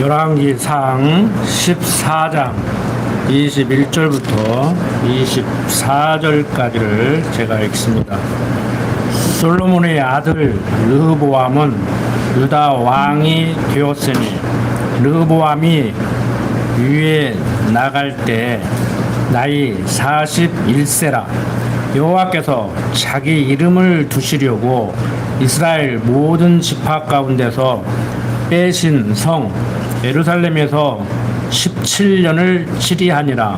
열왕기상 14장 21절부터 24절까지를 제가 읽습니다. 솔로몬의 아들 르호보암은 유다 왕이 되었으니 르호보암이 위에 나갈 때 나이 41세라. 여호와께서 자기 이름을 두시려고 이스라엘 모든 지파 가운데서 빼신 성 예루살렘에서 17년을 치리하니라.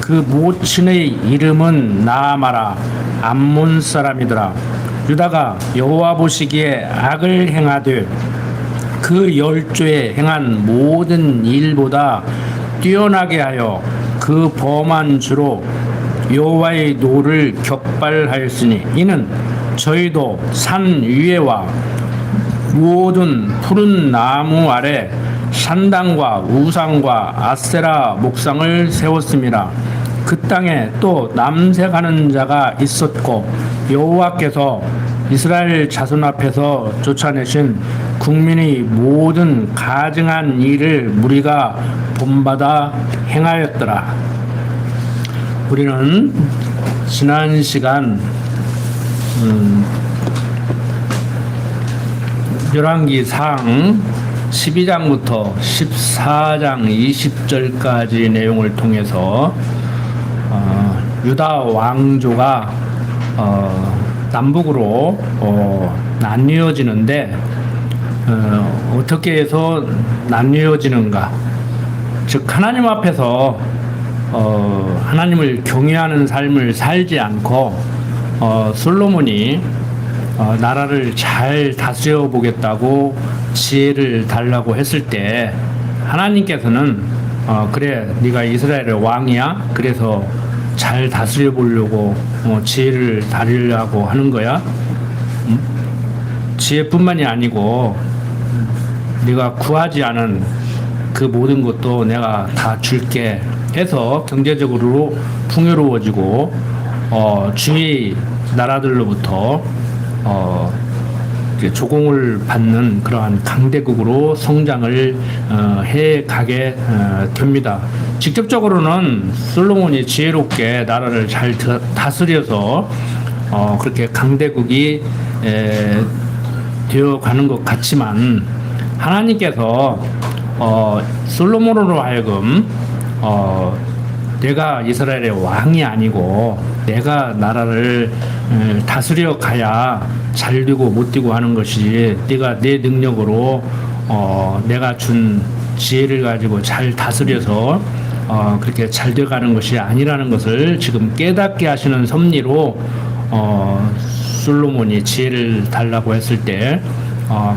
그 모친의 이름은 나아마라 암몬 사람이더라. 유다가 여호와 보시기에 악을 행하되 그 열조에 행한 모든 일보다 뛰어나게 하여 그 범한 주로 여호와의 노를 격발하였으니 이는 저희도 산 위에와 모든 푸른 나무 아래 산당과 우상과 아세라 목상을 세웠습니다. 그 땅에 또 남색하는 자가 있었고 여호와께서 이스라엘 자손 앞에서 쫓아내신 국민의 모든 가증한 일을 무리가 본받아 행하였더라. 우리는 지난 시간 열왕기상 12장부터 14장 20절까지 내용을 통해서 유다 왕조가 남북으로 나뉘어지는데 어떻게 해서 나뉘어지는가? 즉 하나님 앞에서 하나님을 경외하는 삶을 살지 않고 솔로몬이 나라를 잘 다스려 보겠다고 지혜를 달라고 했을 때 하나님께서는 그래 네가 이스라엘의 왕이야 그래서 잘 다스려 보려고 지혜를 달으려고 하는 거야. 지혜뿐만이 아니고 네가 구하지 않은 그 모든 것도 내가 다 줄게 해서 경제적으로 풍요로워지고 주위 나라들로부터 조공을 받는 그러한 강대국으로 성장을 해 가게 됩니다. 직접적으로는 솔로몬이 지혜롭게 나라를 잘 다스려서 그렇게 강대국이 되어 가는 것 같지만 하나님께서 솔로몬으로 하여금 내가 이스라엘의 왕이 아니고 내가 나라를 다스려 가야 잘 되고 못 되고 하는 것이 네가 내 능력으로 내가 준 지혜를 가지고 잘 다스려서 그렇게 잘 돼가는 것이 아니라는 것을 지금 깨닫게 하시는 섭리로 솔로몬이 지혜를 달라고 했을 때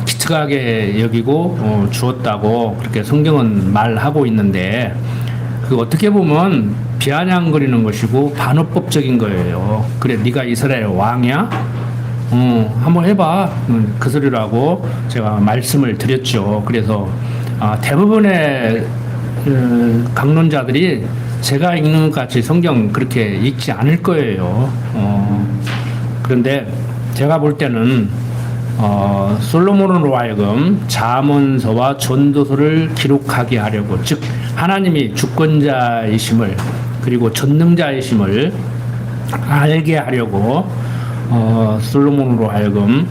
기특하게 여기고 주었다고 그렇게 성경은 말하고 있는데 그 어떻게 보면 비아냥거리는 것이고 반어법적인 거예요. 그래 네가 이스라엘 왕이야? 한번 해봐. 그 소리라고 제가 말씀을 드렸죠. 그래서 대부분의 강론자들이 제가 읽는 것 같이 성경 그렇게 읽지 않을 거예요. 그런데 제가 볼 때는 솔로몬으로 하여금 잠언서와 전도서를 기록하게 하려고, 즉 하나님이 주권자이심을 그리고 전능자이심을 알게 하려고 솔로몬으로 하여금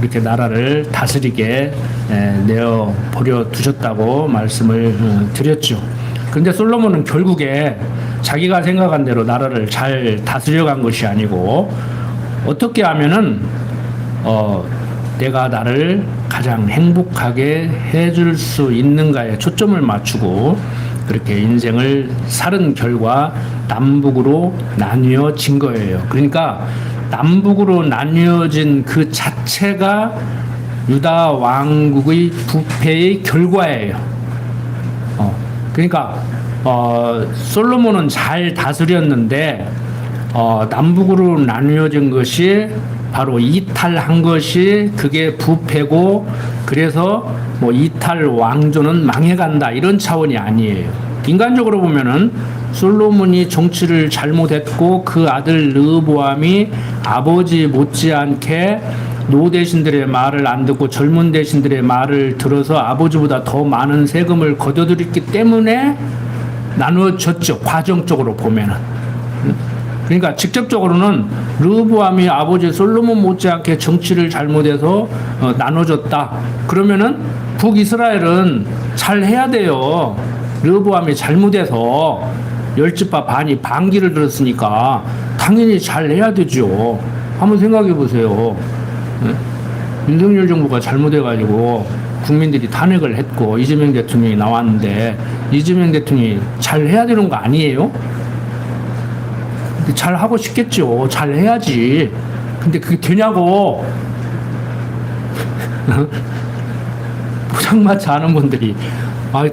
이렇게 나라를 다스리게 내어 버려 두셨다고 말씀을 드렸죠. 그런데 솔로몬은 결국에 자기가 생각한 대로 나라를 잘 다스려간 것이 아니고 어떻게 하면은 내가 나를 가장 행복하게 해줄 수 있는가에 초점을 맞추고 그렇게 인생을 살은 결과 남북으로 나뉘어진 거예요. 그러니까 남북으로 나뉘어진 그 자체가 유다 왕국의 부패의 결과예요. 그러니까 솔로몬은 잘 다스렸는데 남북으로 나뉘어진 것이 바로 이탈한 것이 그게 부패고, 그래서 뭐 이탈 왕조는 망해간다 이런 차원이 아니에요. 인간적으로 보면은 솔로몬이 정치를 잘못했고 그 아들 르호보암이 아버지 못지않게 노 대신들의 말을 안 듣고 젊은 대신들의 말을 들어서 아버지보다 더 많은 세금을 거둬들였기 때문에 나누어졌죠. 과정적으로 보면은. 그러니까 직접적으로는 르호보암이 아버지 솔로몬 못지않게 정치를 잘못해서 나눠졌다. 그러면은 북이스라엘은 잘 해야 돼요. 르호보암이 잘못해서 열집파 반이 반기를 들었으니까 당연히 잘 해야 되죠. 한번 생각해 보세요. 윤석열 정부가 잘못해가지고 국민들이 탄핵을 했고 이재명 대통령이 나왔는데 이재명 대통령이 잘 해야 되는 거 아니에요? 잘 하고 싶겠죠. 잘 해야지. 근데 그게 되냐고. 포장마차 하는 분들이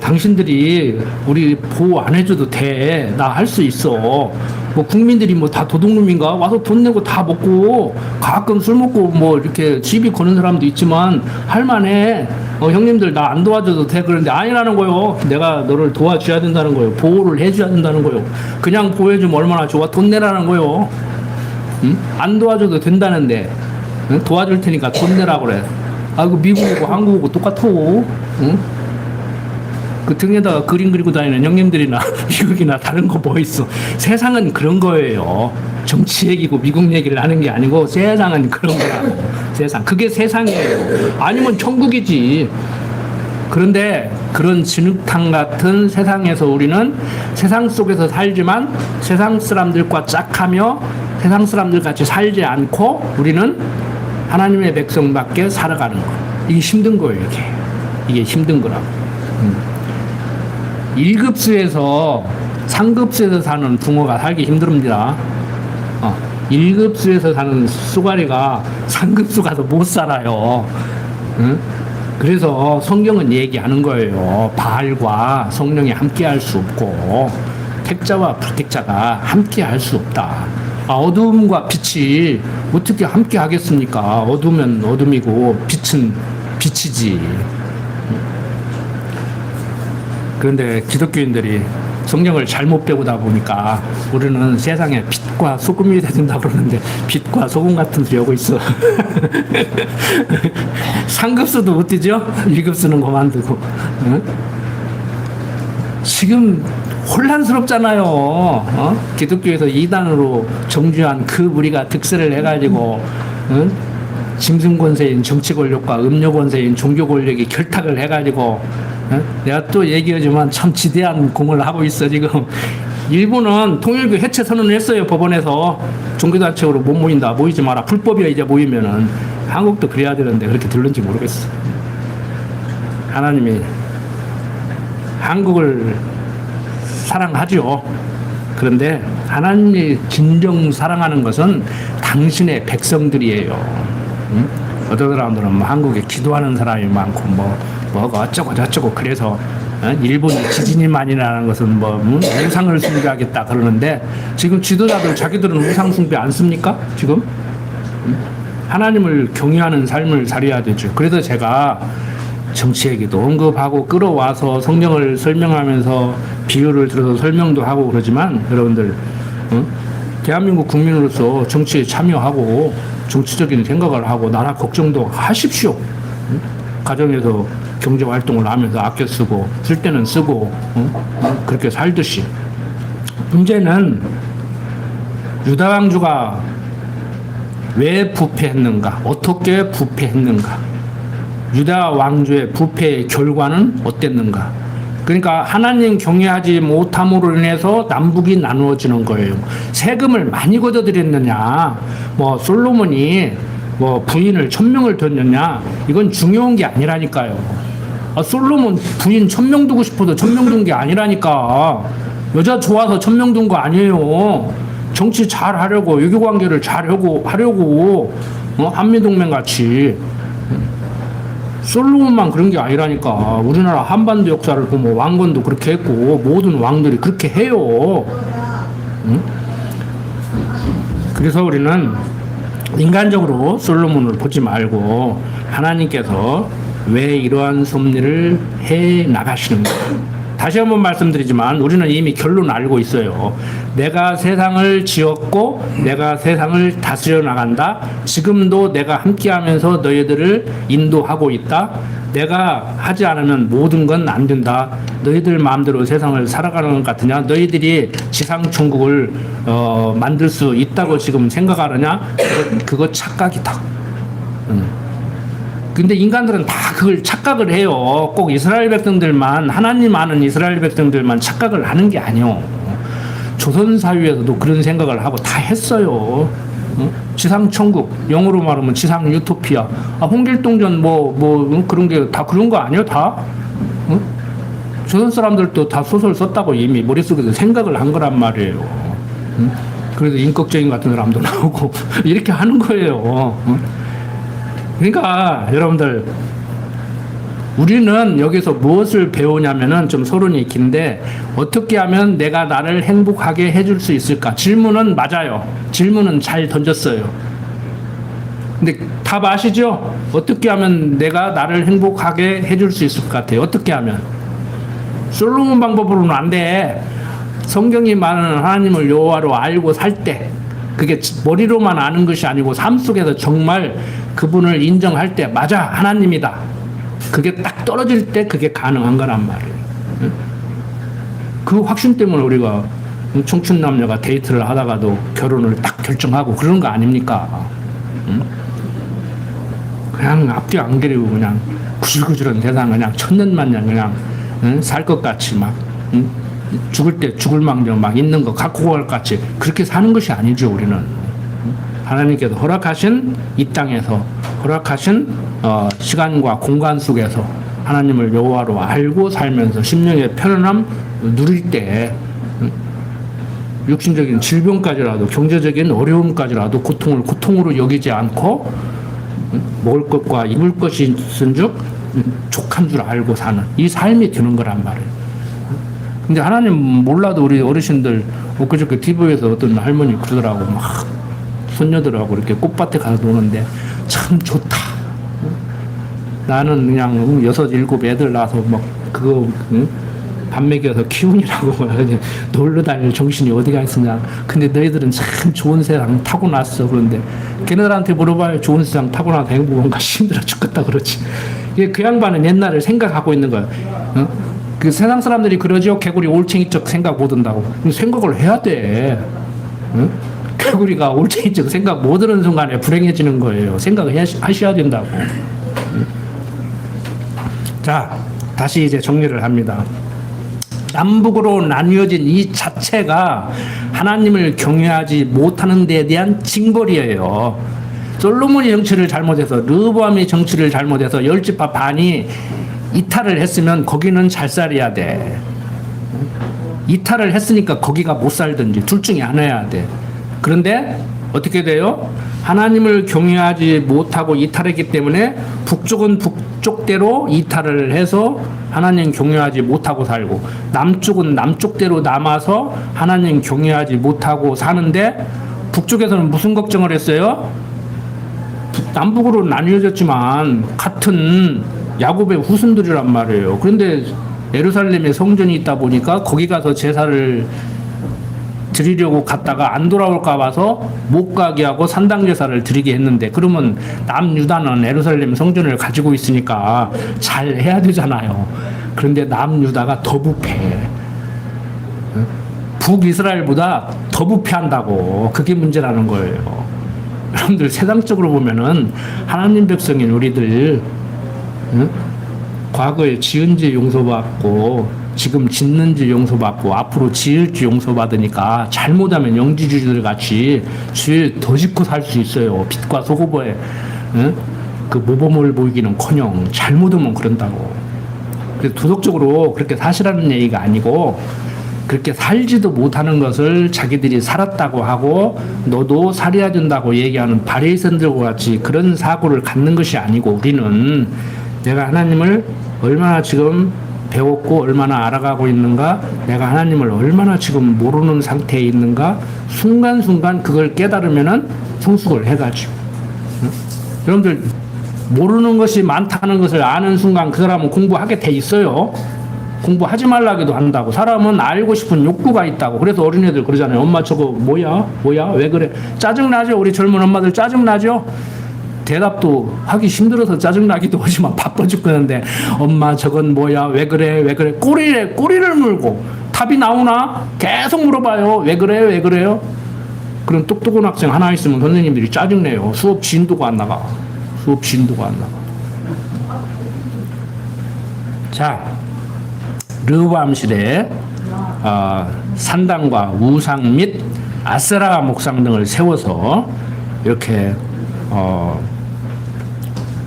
당신들이 우리 보호 안 해줘도 돼. 나 할 수 있어. 뭐 국민들이 뭐 다 도둑놈인가? 와서 돈 내고 다 먹고 가끔 술 먹고 뭐 이렇게 시비 거는 사람도 있지만 할만해. 형님들 나 안 도와줘도 돼. 그런데 아니라는 거요. 내가 너를 도와줘야 된다는 거요. 보호를 해줘야 된다는 거요. 그냥 보호해주면 얼마나 좋아. 돈 내라는 거요. 응? 안 도와줘도 된다는데 응? 도와줄 테니까 돈 내라고 그래. 그 미국이고 한국이고 똑같아. 응? 그 등에다가 그림 그리고 다니는 형님들이나 미국이나 다른 거 뭐 있어. 세상은 그런 거예요. 정치 얘기고 미국 얘기를 하는 게 아니고 세상은 그런 거라고. 세상. 그게 세상이에요. 아니면 천국이지. 그런데 그런 진흙탕 같은 세상에서 우리는 세상 속에서 살지만 세상 사람들과 짝하며 세상 사람들 같이 살지 않고 우리는 하나님의 백성밖에 살아가는 거. 이게 힘든 거예요, 이게. 이게 힘든 거라고. 1급수에서 상급수에서 사는 붕어가 살기 힘듭니다. 1급수에서 사는 쏘가리가 상급수 가서 못 살아요. 응? 그래서 성경은 얘기하는 거예요. 바알과 성령이 함께 할 수 없고 택자와 불택자가 함께 할 수 없다. 어둠과 빛이 어떻게 함께 하겠습니까? 어두면 어둠이고 빛은 빛이지. 그런데 기독교인들이 성경을 잘못 배우다 보니까 우리는 세상에 빛과 소금이 된다고 그러는데 빛과 소금 같은 소리 하고 있어. 상급수도 못 뛰죠? 1급수는 그만두고. 응? 지금 혼란스럽잖아요. 기독교에서 이단으로 정주한 그 무리가 득세를 해가지고 짐승 권세인 정치 권력과 음료 권세인 종교 권력이 결탁을 해가지고 내가 또 얘기하지만 참 지대한 공을 하고 있어 지금. 일본은 통일교 해체 선언을 했어요. 법원에서 종교단체로 못 모인다. 모이지 마라. 불법이야 이제 모이면은. 한국도 그래야 되는데 그렇게 들는지 모르겠어. 하나님이 한국을 사랑하죠. 그런데 하나님이 진정 사랑하는 것은 당신의 백성들이에요. 응? 어떤 사람들은 뭐 한국에 기도하는 사람이 많고 뭐가 어쩌고 저쩌고 그래서 일본이 지진이 많이 나는 것은 우상을 숭배하겠다 그러는데 지금 지도자들 자기들은 우상 숭배 안 씁니까? 지금? 하나님을 경외하는 삶을 살아야 되죠. 그래서 제가 정치 얘기도 언급하고 끌어와서 성경을 설명하면서 비유를 들어서 설명도 하고 그러지만 여러분들 대한민국 국민으로서 정치에 참여하고 정치적인 생각을 하고 나라 걱정도 하십시오. 가정에서 경제 활동을 하면서 아껴 쓰고 쓸 때는 쓰고 그렇게 살듯이. 문제는 유다 왕조가 왜 부패했는가? 어떻게 부패했는가? 유다 왕조의 부패의 결과는 어땠는가? 그러니까 하나님 경외하지 못함으로 인해서 남북이 나누어지는 거예요. 세금을 많이 걷어들였느냐, 솔로몬이 부인을 1000명을 뒀느냐, 이건 중요한 게 아니라니까요. 솔로몬 부인 1000명 두고 싶어도 1000명 둔 게 아니라니까. 여자 좋아서 1000명 둔 거 아니에요. 정치 잘 하려고, 외교 관계를 잘 하려고, 한미동맹 같이. 솔로몬만 그런 게 아니라니까. 우리나라 한반도 역사를 보면 왕건도 그렇게 했고 모든 왕들이 그렇게 해요. 응? 그래서 우리는 인간적으로 솔로몬을 보지 말고 하나님께서 왜 이러한 섭리를 해 나가시는가, 다시 한번 말씀드리지만 우리는 이미 결론 알고 있어요. 내가 세상을 지었고 내가 세상을 다스려 나간다. 지금도 내가 함께하면서 너희들을 인도하고 있다. 내가 하지 않으면 모든 건 안 된다. 너희들 마음대로 세상을 살아가는 것 같으냐? 너희들이 지상 천국을 만들 수 있다고 지금 생각하느냐? 그거 착각이다. 근데 인간들은 다 그걸 착각을 해요. 꼭 이스라엘 백성들만, 하나님 아는 이스라엘 백성들만 착각을 하는 게 아니요. 조선 사회에서도 그런 생각을 하고 다 했어요. 지상 천국, 영어로 말하면 지상 유토피아. 홍길동전 그런 게 다 그런 거 아니에요, 다? 조선 사람들도 다 소설 썼다고 이미 머릿속에서 생각을 한 거란 말이에요. 그래서 인격적인 같은 사람도 나오고 이렇게 하는 거예요. 그러니까 여러분들 우리는 여기서 무엇을 배우냐면은 좀 서론이 긴데 어떻게 하면 내가 나를 행복하게 해줄 수 있을까? 질문은 맞아요. 질문은 잘 던졌어요. 근데 답 아시죠? 어떻게 하면 내가 나를 행복하게 해줄 수 있을 것 같아요? 어떻게 하면? 솔로몬 방법으로는 안 돼. 성경이 말하는 하나님을 여호와로 알고 살 때 그게 머리로만 아는 것이 아니고 삶 속에서 정말 그분을 인정할 때 맞아 하나님이다. 그게 딱 떨어질 때 그게 가능한 거란 말이에요. 그 확신 때문에 우리가 청춘 남녀가 데이트를 하다가도 결혼을 딱 결정하고 그런 거 아닙니까? 그냥 앞뒤 안 가리고 그냥 구질구질한 세상 그냥 천년만년 그냥 살 것 같이 막 죽을 때 죽을 망정 막 있는 거 갖고 갈 것 같이 그렇게 사는 것이 아니죠. 우리는 하나님께서 허락하신 이 땅에서 허락하신 시간과 공간 속에서 하나님을 여호와로 알고 살면서 심령의 편안함 누릴 때 육신적인 질병까지라도 경제적인 어려움까지라도 고통을 고통으로 여기지 않고 먹을 것과 입을 것이 있은즉 족한 줄 알고 사는 이 삶이 되는 거란 말이에요. 근데 하나님 몰라도 우리 어르신들 그저께 TV에서 어떤 할머니 그러더라고. 막 손녀들하고 이렇게 꽃밭에 가서 노는데 참 좋다. 나는 그냥 6, 7 애들 낳아서 막 그거 밥 먹여서 키우느라고 놀러 다닐 정신이 어디가 있으냐. 근데 너희들은 참 좋은 세상 타고났어. 그런데 걔네들한테 물어봐요. 좋은 세상 타고나서 행복한가? 힘들어 죽겠다 그러지. 그 양반은 옛날을 생각하고 있는 거야. 그 세상 사람들이 그러죠. 개구리 올챙이적 생각 못 한다고. 생각을 해야 돼. 개구리가 올챙이적 생각 못 하는 순간에 불행해지는 거예요. 생각을 하셔야 된다고. 자, 다시 이제 정리를 합니다. 남북으로 나뉘어진 이 자체가 하나님을 경외하지 못하는 데에 대한 징벌이에요. 솔로몬이 정치를 잘못해서 르호보암이 정치를 잘못해서 열지파 반이 이탈을 했으면 거기는 잘 살아야 돼. 이탈을 했으니까 거기가 못 살든지 둘 중에 하나여야 돼. 그런데 어떻게 돼요? 하나님을 경외하지 못하고 이탈했기 때문에 북쪽은 북쪽대로 이탈을 해서 하나님 경외하지 못하고 살고 남쪽은 남쪽대로 남아서 하나님 경외하지 못하고 사는데 북쪽에서는 무슨 걱정을 했어요? 남북으로 나뉘어졌지만 같은 야곱의 후손들이란 말이에요. 그런데 예루살렘에 성전이 있다 보니까 거기 가서 제사를 드리려고 갔다가 안 돌아올까 봐서 못 가게 하고 산당 제사를 드리게 했는데 그러면 남유다는 예루살렘 성전을 가지고 있으니까 잘 해야 되잖아요. 그런데 남유다가 더 부패해. 북이스라엘보다 더 부패한다고. 그게 문제라는 거예요. 여러분들 세상적으로 보면은 하나님 백성인 우리들 과거에 지은 죄 용서받고 지금 짓는 죄 용서받고 앞으로 지을 죄 용서받으니까 잘못하면 영지주의들 같이 죄 더 짓고 살 수 있어요. 빛과 소고보에 그 모범을 보이기는커녕 잘못하면 그런다고. 그래서 도덕적으로 그렇게 사시라는 얘기가 아니고 그렇게 살지도 못하는 것을 자기들이 살았다고 하고 너도 살아야 된다고 얘기하는 바리새인들과 같이 그런 사고를 갖는 것이 아니고 우리는 내가 하나님을 얼마나 지금 배웠고 얼마나 알아가고 있는가, 내가 하나님을 얼마나 지금 모르는 상태에 있는가, 순간순간 그걸 깨달으면은 성숙을 해가지고. 여러분들 모르는 것이 많다는 것을 아는 순간 그 사람은 공부하게 돼 있어요. 공부하지 말라기도 한다고. 사람은 알고 싶은 욕구가 있다고. 그래서 어린애들 그러잖아요. 엄마 저거 뭐야? 왜 그래? 짜증나죠? 우리 젊은 엄마들 짜증나죠? 대답도 하기 힘들어서 짜증나기도 하지만 바빠 죽겠는데 엄마 저건 뭐야? 왜 그래? 꼬리를 물고 답이 나오나? 계속 물어봐요. 왜 그래요? 그럼 똑똑한 학생 하나 있으면 선생님들이 짜증내요. 수업 진도가 안 나가. 자, 르호보암 시대에 산당과 우상 및 아세라 목상 등을 세워서 이렇게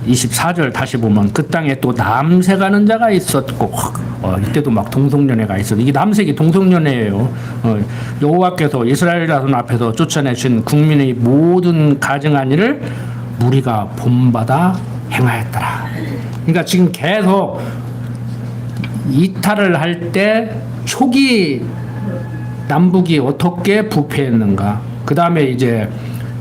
24절 다시 보면 그 땅에 또 남색하는 자가 있었고 이때도 막 동성연애가 있었고 이게 남색이 동성연애예요. 여호와께서 이스라엘 자손 앞에서 쫓아내신 국민의 모든 가증한 일을 무리가 본받아 행하였더라. 그러니까 지금 계속 이탈을 할 때 초기 남북이 어떻게 부패했는가. 그 다음에 이제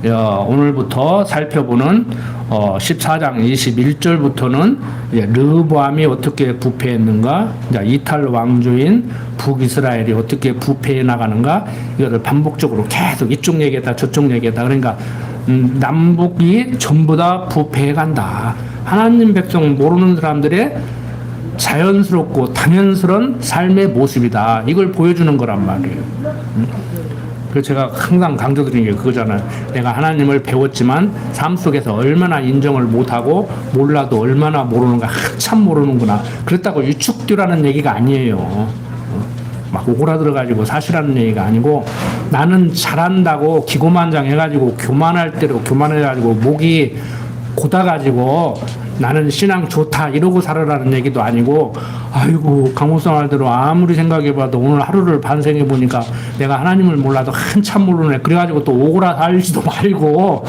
오늘부터 살펴보는 14장 21절부터는 르호보암이 어떻게 부패했는가, 이탈 왕조인 북이스라엘이 어떻게 부패해 나가는가, 이거를 반복적으로 계속 이쪽 얘기했다 저쪽 얘기했다. 그러니까 남북이 전부 다 부패해 간다. 하나님 백성 모르는 사람들의 자연스럽고 당연스러운 삶의 모습이다. 이걸 보여주는 거란 말이에요. 그래서 제가 항상 강조드리는 게 그거잖아요. 내가 하나님을 배웠지만 삶 속에서 얼마나 인정을 못하고 몰라도 얼마나 모르는가, 한참 모르는구나. 그렇다고 유축되라는 얘기가 아니에요. 막 오그라들어가지고 사실하는 얘기가 아니고, 나는 잘한다고 기고만장해가지고 교만할 대로 교만해가지고 목이 고다가지고 나는 신앙 좋다 이러고 살아라는 얘기도 아니고, 아이고 강호성 말대로 아무리 생각해봐도 오늘 하루를 반성해보니까 내가 하나님을 몰라도 한참 모르네. 그래가지고 또 오그라 살지도 말고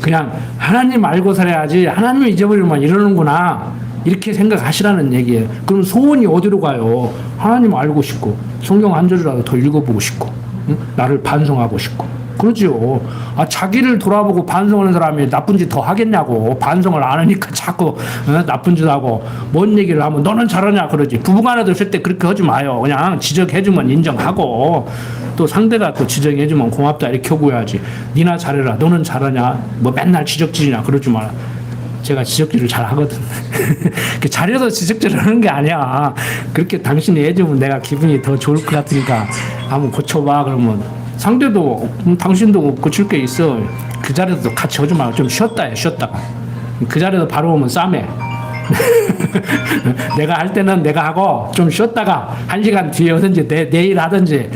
그냥 하나님 알고 살아야지, 하나님을 잊어버리면 이러는구나 이렇게 생각하시라는 얘기예요. 그럼 소원이 어디로 가요? 하나님 알고 싶고 성경 한 절이라도 더 읽어보고 싶고, 응? 나를 반성하고 싶고. 그러죠. 자기를 돌아보고 반성하는 사람이 나쁜 짓 더 하겠냐고. 반성을 안 하니까 자꾸 나쁜 짓 하고 뭔 얘기를 하면 너는 잘하냐 그러지. 부부간에도 있을 때 그렇게 하지 마요. 그냥 지적해주면 인정하고, 또 상대가 또 지적해주면 고맙다 이렇게 하고 해야지. 니나 잘해라, 너는 잘하냐, 뭐 맨날 지적질이냐 그러지 마라. 제가 지적질을 잘 하거든. 잘해서 지적질을 하는 게 아니야. 그렇게 당신이 해주면 내가 기분이 더 좋을 것 같으니까 한번 고쳐봐. 그러면 상대도 당신도 고칠 게 있어. 그 자리에서 같이 하지 말고 좀 쉬었다 해. 쉬었다가 그 자리에서 바로 오면 싸매. 내가 할 때는 내가 하고 좀 쉬었다가 1시간 뒤에 하든지 내일 하든지,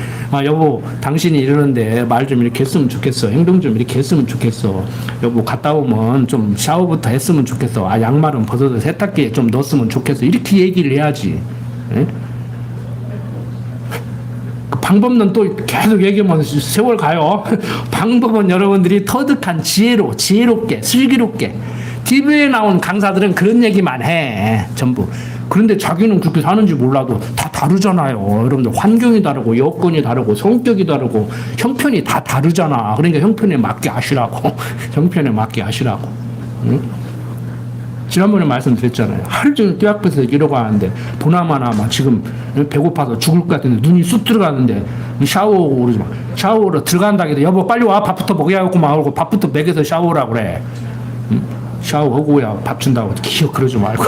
여보 당신이 이러는데 말 좀 이렇게 했으면 좋겠어, 행동 좀 이렇게 했으면 좋겠어, 여보 갔다 오면 좀 샤워부터 했으면 좋겠어, 양말은 벗어서 세탁기에 좀 넣었으면 좋겠어, 이렇게 얘기를 해야지. 에? 방법은 또 계속 얘기하면 세월 가요. 방법은 여러분들이 터득한 지혜롭게 슬기롭게. TV에 나온 강사들은 그런 얘기만 해 전부. 그런데 자기는 그렇게 사는지 몰라도 다 다르잖아요. 여러분들 환경이 다르고 여건이 다르고 성격이 다르고 형편이 다 다르잖아. 그러니까 형편에 맞게 하시라고. 형편에 맞게 하시라고. 응? 지난번에 말씀드렸잖아요. 하루 종일 뼈 앞에서 이러고 하는데 보나마나 막 지금 배고파서 죽을 것 같은데 눈이 쑥 들어가는데 샤워하고 그러지 마. 샤워로 들어간다 해도 여보 빨리 와, 밥부터 먹여야겠고 막 하고 밥부터 먹여서 샤워하라 그래. 응? 샤워하고야 밥 준다고 기억 그러지 말고.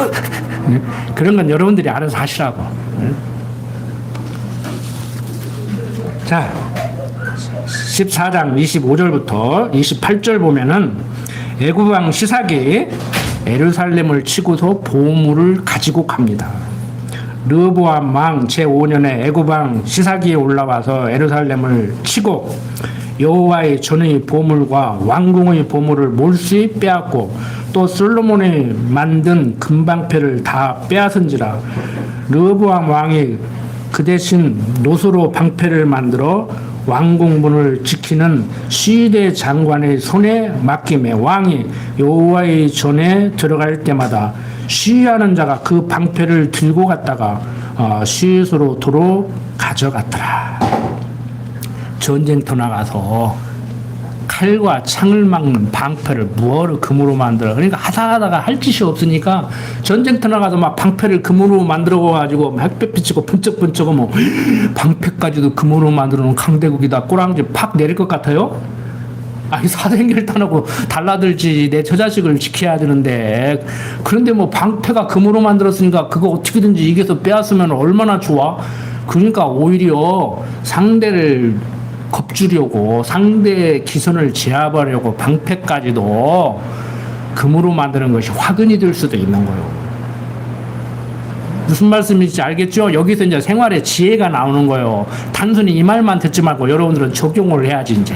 응? 그런 건 여러분들이 알아서 하시라고. 응? 자, 14장 25절부터 28절 보면은 애굽 왕 시삭이 예루살렘을 치고서 보물을 가지고 갑니다. 르호보암 왕 제5년에 애굽 왕 시삭이 올라와서 예루살렘을 치고 여호와의 전의 보물과 왕궁의 보물을 몰수히 빼앗고 또 솔로몬이 만든 금방패를 다 빼앗은지라. 르호보암 왕이 그 대신 노소로 방패를 만들어 왕궁문을 지키는 시대 장관의 손에 맡김에 왕이 여호와의 전에 들어갈 때마다 시위하는 자가 그 방패를 들고 갔다가 시위소로 도로 가져갔더라. 전쟁터 나가서 칼과 창을 막는 방패를 무엇을 금으로 만들어. 그러니까 하다가 할 짓이 없으니까 전쟁터 나가서 막 방패를 금으로 만들어 가지고 햇볕 비치고 번쩍번쩍 뭐 방패까지도 금으로 만들어 놓은 강대국이다. 꼬랑지 팍 내릴 것 같아요? 아니 사생결단하고 달라들지. 내 처자식을 지켜야 되는데. 그런데 뭐 방패가 금으로 만들었으니까 그거 어떻게든지 이겨서 빼앗으면 얼마나 좋아. 그러니까 오히려 상대를 겁주려고, 상대의 기선을 제압하려고 방패까지도 금으로 만드는 것이 화근이 될 수도 있는 거예요. 무슨 말씀인지 알겠죠? 여기서 이제 생활의 지혜가 나오는 거예요. 단순히 이 말만 듣지 말고 여러분들은 적용을 해야지 이제.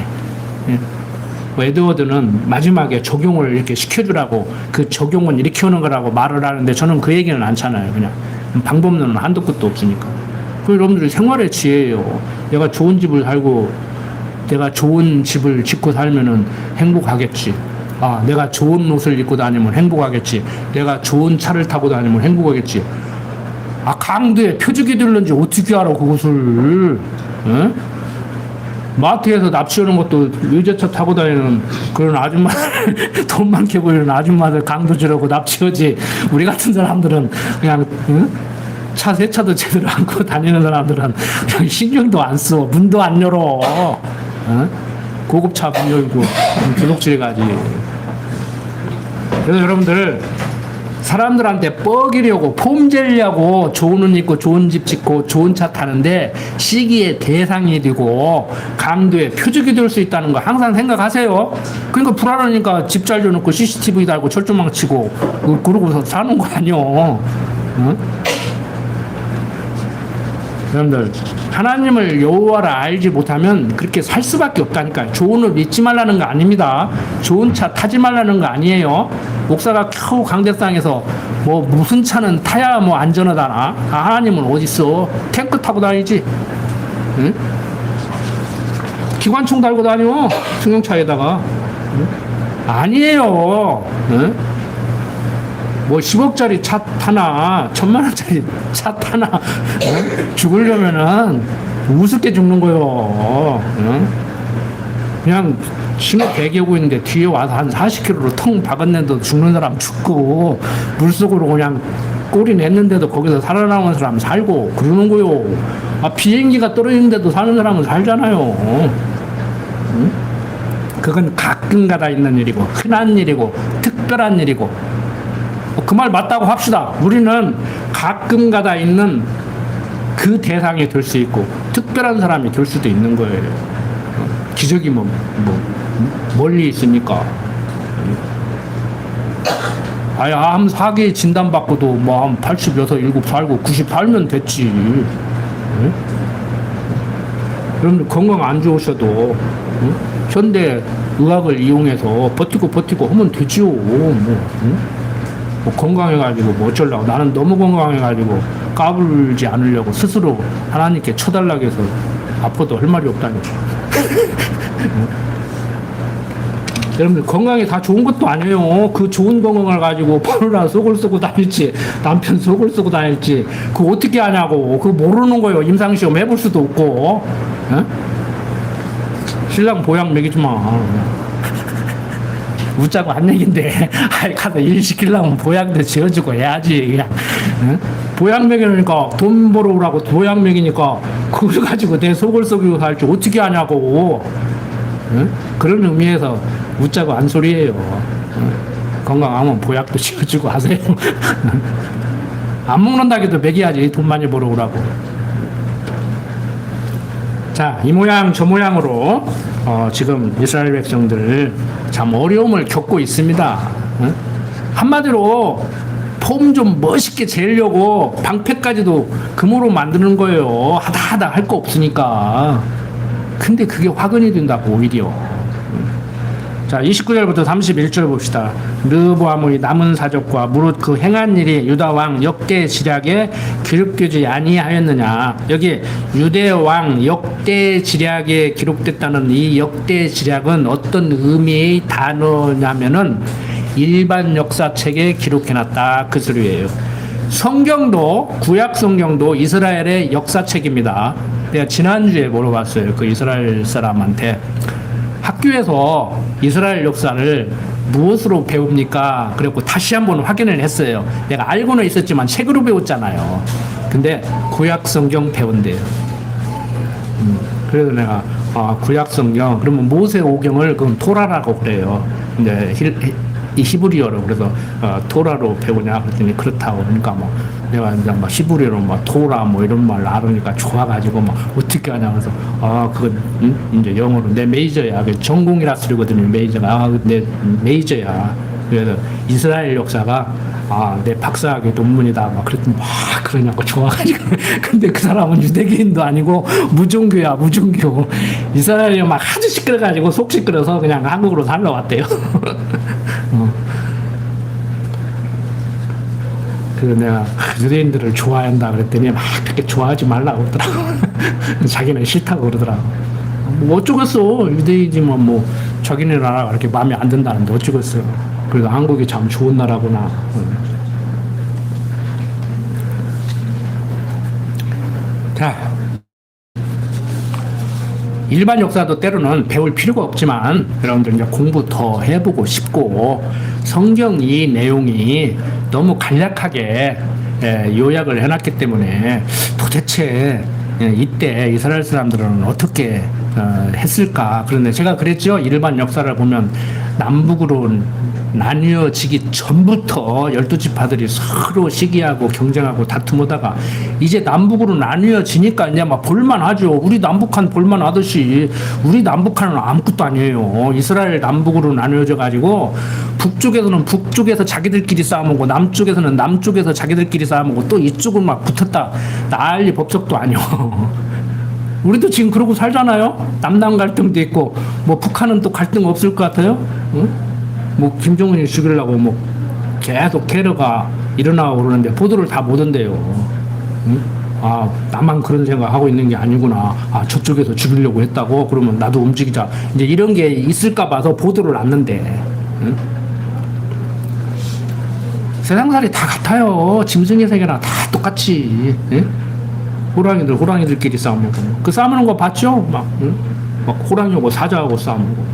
에드워드는 마지막에 적용을 이렇게 시켜주라고, 그 적용은 이렇게 오는 거라고 말을 하는데 저는 그 얘기는 않잖아요. 그냥 방법론은 한도 끝도 없으니까. 그 여러분들이 생활의 지혜예요. 내가 좋은 집을 살고 내가 좋은 집을 짓고 살면은 행복하겠지. 아, 내가 좋은 옷을 입고 다니면 행복하겠지. 내가 좋은 차를 타고 다니면 행복하겠지. 아, 강도에 표적이 들는지 어떻게 알아 그것을? 에? 마트에서 납치하는 것도 유자차 타고 다니는 그런 아줌마, 돈 많게 보이는 아줌마들 강도 주려고 납치하지. 우리 같은 사람들은 그냥 차 세 차도 제대로 안고 다니는 사람들은 그냥 신경도 안 써. 문도 안 열어. 고급차 문 열고 도둑질 가지. 그래서 여러분들 사람들한테 뻐기려고 폼젤려고 좋은 옷 입고 좋은 집 짓고 좋은 차 타는데 시기의 대상이 되고 강도의 표적이 될 수 있다는 거 항상 생각하세요. 그러니까 불안하니까 집 잘 줘놓고 CCTV 달고 철조망 치고 그러고서 사는 거 아니요. 응? 여러분들 하나님을 여호와라 알지 못하면 그렇게 살 수밖에 없다니까. 좋은 옷 입지 말라는 거 아닙니다. 좋은 차 타지 말라는 거 아니에요. 목사가 겨우 강대상에서 뭐 무슨 차는 타야 뭐 안전하다나. 하나님은 어디 있어? 탱크 타고 다니지. 응? 기관총 달고 다녀 승용차에다가. 응? 아니에요. 응? 뭐 10억짜리 차 타나 1000만원짜리 차 타나 죽으려면은 우습게 죽는 거요. 그냥 신호 대기하고 있는데 뒤에 와서 한 40km로 텅 박았는데도 죽는 사람 죽고 물속으로 그냥 꼬리 냈는데도 거기서 살아남은 사람 살고 그러는 거요. 아, 비행기가 떨어지는데도 사는 사람은 살잖아요. 그건 가끔가다 있는 일이고 흔한 일이고 특별한 일이고. 그 말 맞다고 합시다. 우리는 가끔 가다 있는 그 대상이 될 수 있고 특별한 사람이 될 수도 있는 거예요. 기적이 뭐 멀리 있습니까? 아야, 암 4개 진단받고도 뭐 한 86, 7 살고 90 살면 됐지. 응? 여러분들 건강 안 좋으셔도 응? 현대 의학을 이용해서 버티고 하면 되지요. 뭐 건강해가지고 뭐 어쩌려고. 나는 너무 건강해가지고 까불지 않으려고 스스로 하나님께 쳐달라고 해서 아파도 할 말이 없다니까. 여러분들 건강이 다 좋은 것도 아니에요. 그 좋은 건강을 가지고 바로나 속을 쓰고 다닐지 남편 속을 쓰고 다닐지 그거 어떻게 하냐고. 그거 모르는 거예요. 임상시험 해볼 수도 없고. 에? 신랑 보약 먹이지 마. 웃자고 한 얘기인데, 아이, 가서 일 시키려면 보약도 지어주고 해야지, 그냥. 응? 보약 먹이니까 돈 벌어오라고 보약 먹이니까 그걸 가지고 내 속을 썩이고 살지 어떻게 하냐고. 응? 그런 의미에서 웃자고 한 소리예요. 응? 건강하면 보약도 지어주고 하세요. 안 먹는다기도 먹여야지, 돈 많이 벌어오라고. 자, 이 모양 저 모양으로 지금 이스라엘 백성들 참 어려움을 겪고 있습니다. 응? 한마디로 폼 좀 멋있게 재려고 방패까지도 금으로 만드는 거예요. 하다 할 거 없으니까. 근데 그게 화근이 된다고 오히려. 자, 29절부터 31절 봅시다. 르보암의 남은 사적과 무릇 그 행한 일이 유다 왕 역대 지략에 기록되지 아니하였느냐. 여기 유대 왕 역대 지략에 기록됐다는 이 역대 지략은 어떤 의미의 단어냐면은 일반 역사책에 기록해놨다 그 소리예요. 성경도 구약 성경도 이스라엘의 역사책입니다. 내가 지난주에 물어봤어요. 그 이스라엘 사람한테 학교에서 이스라엘 역사를 무엇으로 배웁니까? 그리고 다시 한번 확인을 했어요. 내가 알고는 있었지만 책으로 배웠잖아요. 근데 구약 성경 배운대요. 그래서 내가 구약 성경 그러면 모세오경을 그럼 토라라고 그래요. 근데 이 히브리어로 그래서 토라로 배우냐 그랬더니 그렇다고. 그러니까 뭐 내가 이제 막 히브리어로 막 토라 뭐 이런 말 알으니까 좋아가지고 막 어떻게 하냐 그래서 그건 이제 영어로 내 메이저야. 전공이라 쓰거든요. 메이저가 내 메이저야. 그래서 이스라엘 역사가 내 박사학위 논문이다 막 그랬더니 막 그러냐고 좋아가지고. 근데 그 사람은 유대교인도 아니고 무종교야. 무종교. 이스라엘이 막 아주 시끄러가지고 속 시끄러서 그냥 한국으로 살러 왔대요. 그래서 내가 유대인들을 좋아한다 그랬더니 막 그렇게 좋아하지 말라고 그러더라고. 자기는 싫다고 그러더라고. 뭐 어쩌겠어. 유대인이면 뭐 자기네 나라가 그렇게 마음에 안 든다는데 어쩌겠어. 그래도 한국이 참 좋은 나라구나. 자, 일반 역사도 때로는 배울 필요가 없지만 여러분들 이제 공부 더 해보고 싶고 성경 이 내용이 너무 간략하게 요약을 해놨기 때문에 도대체 이때 이스라엘 사람들은 어떻게 했을까. 그런데 제가 그랬죠. 일반 역사를 보면 남북으로 나뉘어지기 전부터 12지파들이 서로 시기하고 경쟁하고 다툼하다가 이제 남북으로 나뉘어지니까 이제 막 볼만하죠. 우리 남북한 볼만하듯이. 우리 남북한은 아무것도 아니에요. 이스라엘 남북으로 나뉘어져 가지고 북쪽에서는 북쪽에서 자기들끼리 싸움하고 남쪽에서는 남쪽에서 자기들끼리 싸움하고 또 이쪽은 막 붙었다 난리 법석도 아니요. 우리도 지금 그러고 살잖아요. 남남 갈등도 있고 뭐 북한은 또 갈등 없을 것 같아요. 응? 뭐 김정은이 죽이려고 뭐 계속 테러가 일어나고 그러는데 보도를 다 못 한대요. 응? 나만 그런 생각하고 있는 게 아니구나. 저쪽에서 죽이려고 했다고. 그러면 나도 움직이자. 이제 이런 게 있을까 봐서 보도를 안 한대. 응? 세상살이 다 같아요. 짐승의 세계나 다 똑같이. 응? 호랑이들끼리 싸우고 그 싸우는 거 봤죠? 막 호랑이하고 사자하고 싸우고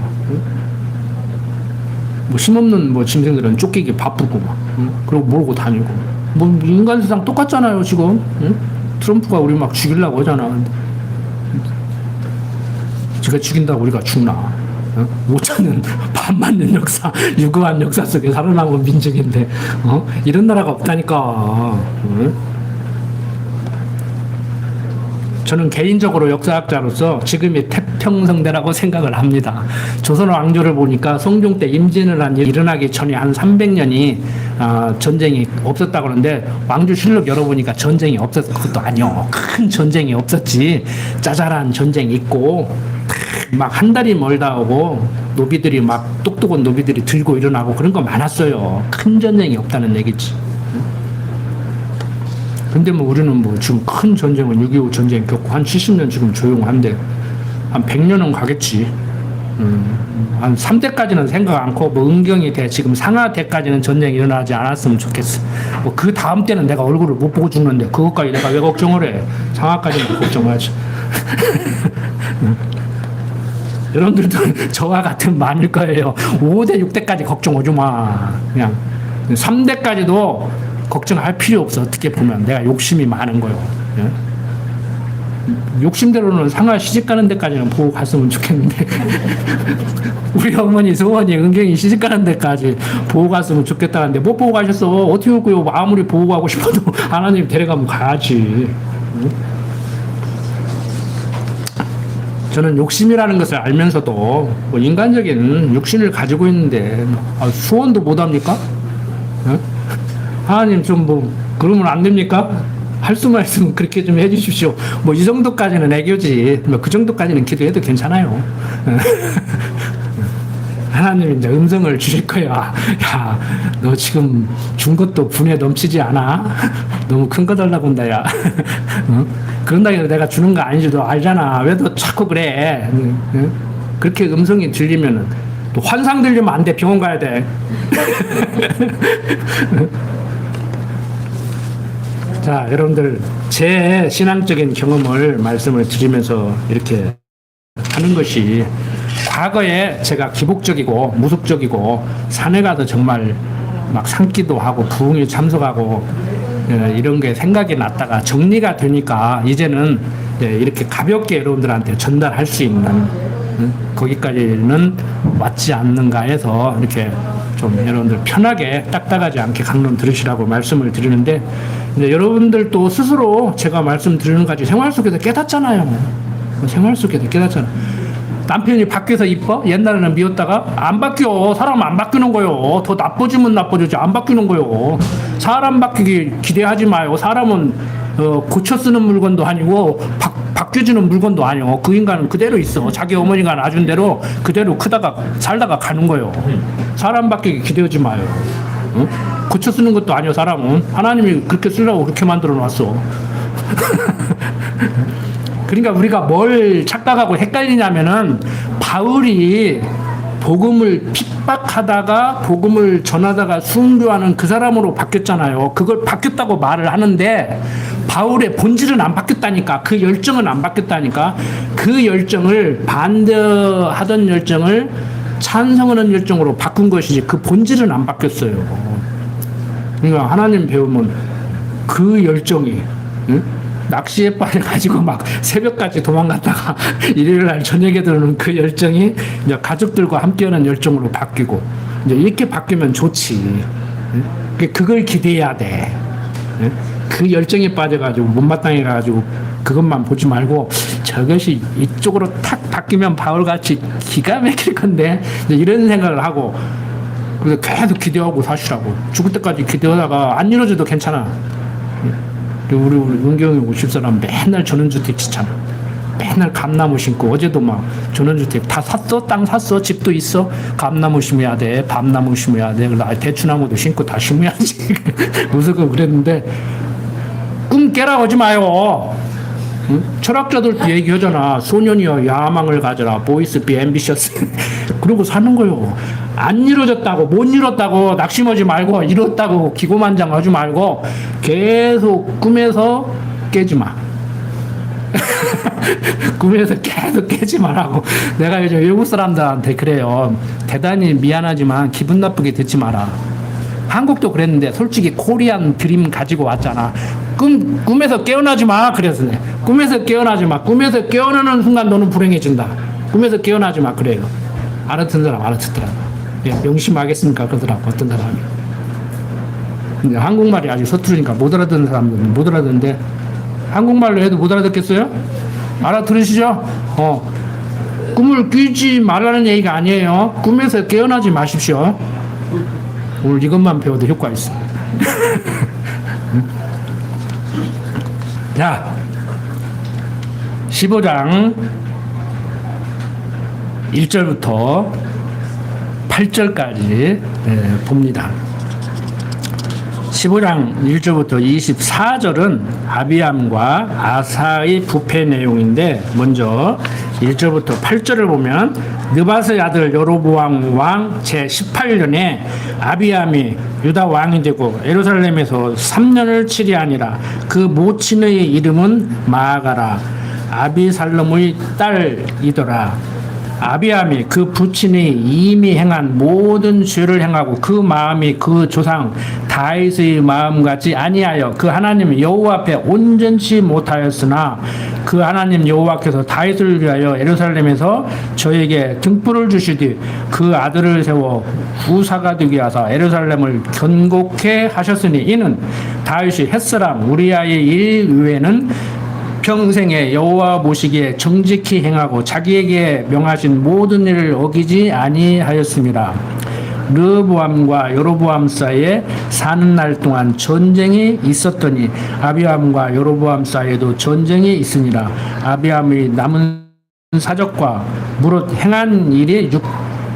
뭐 힘없는 뭐 짐승들은 쫓기기 바쁘고 막 그리고 몰고 다니고 뭐 인간 세상 똑같잖아요 지금. 트럼프가 우리 막 죽이려고 하잖아. 제가 죽인다고 우리가 죽나? 못 찾는 밥 맞는 역사, 유구한 역사 속에 살아남은 민족인데 이런 나라가 없다니까. 저는 개인적으로 역사학자로서 지금이 태평성대라고 생각을 합니다. 조선 왕조를 보니까 성종 때 임진을 한 일어나기 전에 한 300년이 전쟁이 없었다고 그러는데 왕조 실록 열어보니까 전쟁이 없었어. 그것도 아니요. 큰 전쟁이 없었지. 짜잘한 전쟁이 있고 막 한 달이 멀다 오고 노비들이 막 똑똑한 노비들이 들고 일어나고 그런 거 많았어요. 큰 전쟁이 없다는 얘기지. 근데 뭐 우리는 뭐 지금 큰 전쟁은 6.25 전쟁 겪고 한 70년 지금 조용한데 한 100년은 가겠지. 한 3대까지는 생각 않고 뭐 은경이 돼 지금 상하 대까지는 전쟁이 일어나지 않았으면 좋겠어. 뭐 그 다음 때는 내가 얼굴을 못 보고 죽는데 그것까지 내가 왜 걱정을 해. 상하까지는 걱정하지. 여러분들도 저와 같은 마음일 거예요. 5대 6대까지 걱정 오지 마. 그냥 3대까지도 걱정할 필요 없어. 어떻게 보면 내가 욕심이 많은 거요. 예? 욕심대로는 상하 시집가는 데까지는 보고 갔으면 좋겠는데 우리 어머니 소원이 은경이 시집가는 데까지 보고 갔으면 좋겠다는데 못 보고 가셨어. 어떻게 할고요. 아무리 보고 가고 싶어도 하나님 데려가면 가야지. 저는 욕심이라는 것을 알면서도 뭐 인간적인 욕심을 가지고 있는데 소원도 못 합니까? 예? 하나님 좀 뭐 그러면 안 됩니까? 할 수만 있으면 그렇게 좀 해주십시오. 뭐 이 정도까지는 애교지. 뭐 그 정도까지는 기도해도 괜찮아요. 하나님 이제 음성을 주실 거야. 야, 너 지금 준 것도 분에 넘치지 않아? 너무 큰 거 달라고 한다, 야. 그런다 해도 내가 주는 거 아니지. 너 알잖아. 왜 너 자꾸 그래? 그렇게 음성이 들리면은 또 환상 들리면 안 돼. 병원 가야 돼. 자, 여러분들 제 신앙적인 경험을 말씀을 드리면서 이렇게 하는 것이 과거에 제가 기복적이고 무속적이고 산에 가서 정말 막 산기도 하고 부흥에 참석하고 이런 게 생각이 났다가 정리가 되니까 이제는 이렇게 가볍게 여러분들한테 전달할 수 있는 거기까지는 왔지 않는가 해서 이렇게 좀 여러분들 편하게 딱딱하지 않게 강론 들으시라고 말씀을 드리는데, 이제 여러분들도 스스로 제가 말씀드리는 까지 생활 속에서 깨닫잖아요. 생활 속에서 깨닫잖아요. 남편이 바뀌어서 이뻐? 옛날에는 미웠다가 안 바뀌어. 사람 안 바뀌는 거요. 더 나빠지면 나빠지지 안 바뀌는 거요. 사람 바뀌기 기대하지 마요. 사람은 고쳐 쓰는 물건도 아니고 바뀌어지는 물건도 아니요. 그 인간은 그대로 있어. 자기 어머니가 놔준 대로 그대로 크다가 살다가 가는 거요. 사람 바뀌기 기대하지 마요. 응? 고쳐 쓰는 것도 아니요. 사람은 하나님이 그렇게 쓰려고 그렇게 만들어 놨어. 그러니까 우리가 뭘 착각하고 헷갈리냐면은, 바울이 복음을 핍박하다가 복음을 전하다가 순교하는 그 사람으로 바뀌었잖아요. 그걸 바뀌었다고 말을 하는데 바울의 본질은 안 바뀌었다니까. 그 열정은 안 바뀌었다니까. 그 열정을 반대하던 열정을 찬성하는 열정으로 바꾼 것이지 그 본질은 안 바뀌었어요. 그러니까 하나님 배우면 그 열정이, 응? 낚시에 빠져가지고 막 새벽까지 도망갔다가 일요일날 저녁에 들어오는 그 열정이 이제 가족들과 함께하는 열정으로 바뀌고, 이제 이렇게 바뀌면 좋지. 그걸 기대해야 돼. 그 열정에 빠져가지고 못마땅해 가지고 그것만 보지 말고 저것이 이쪽으로 탁 바뀌면 바울같이 기가 막힐 건데, 이런 생각을 하고 그래서 계속 기대하고 사시라고. 죽을 때까지 기대하다가 안 이루어져도 괜찮아. 우리 은경이 50사람 맨날 전원주택 짓잖아. 맨날 감나무 심고, 어제도 막 전원주택 다 샀어? 땅 샀어? 집도 있어? 감나무 심어야 돼. 밤나무 심어야 돼. 그래서 대추나무도 심고 다 심어야지. 무조건 그랬는데, 꿈 깨라 하지 마요. 응? 철학자들도 얘기하잖아. 소년이여 야망을 가져라. 보이스 비 앰비셔스. 그러고 사는 거요. 안 이루어졌다고, 못 이뤘다고 낙심하지 말고, 이뤘다고 기고만장하지 말고 계속 꿈에서 깨지 마. 꿈에서 계속 깨지 말라고. 내가 요즘 외국 사람들한테 그래요. 대단히 미안하지만 기분 나쁘게 듣지 마라. 한국도 그랬는데 솔직히 코리안 드림 가지고 왔잖아. 꿈에서 깨어나지 마. 그래서 꿈에서 깨어나지 마. 꿈에서 깨어나는 순간 너는 불행해진다. 꿈에서 깨어나지 마. 그래요. 알아듣는 사람 알아듣더라고. 예, 명심하겠습니까? 그러더라고. 어떤 사람이. 근데 한국말이 아주 서투르니까 못 알아듣는 사람들은 못 알아듣는데, 한국말로 해도 못 알아듣겠어요? 알아들으시죠? 꿈을 꾸지 말라는 얘기가 아니에요. 꿈에서 깨어나지 마십시오. 오늘 이것만 배워도 효과 있어. 자, 15장 1절부터 8절까지 봅니다. 15장 1절부터 24절은 아비암과 아사의 부패 내용인데, 먼저 1절부터 8절을 보면, 느바스의 아들 여로보암 왕 제18년에 아비암이 유다 왕이 되고 예루살렘에서 3년을 치리하니라. 그 모친의 이름은 마아가라. 아비살롬의 딸이더라. 아비암이 그 부친이 이미 행한 모든 죄를 행하고 그 마음이 그 조상 다윗의 마음같이 아니하여 그 하나님 여호와 앞에 온전치 못하였으나, 그 하나님 여호와께서 다윗을 위하여 예루살렘에서 저에게 등불을 주시되 그 아들을 세워 후사가 되게 하사 예루살렘을 견고케 하셨으니, 이는 다윗이 햇사람 우리아의 일 외에는 평생에 여호와 보시기에 정직히 행하고 자기에게 명하신 모든 일을 어기지 아니하였습니다. 르보암과 여로보암 사이에 사는 날 동안 전쟁이 있었더니 아비암과 여로보암 사이에도 전쟁이 있으니라. 아비암의 남은 사적과 무릇 행한 일이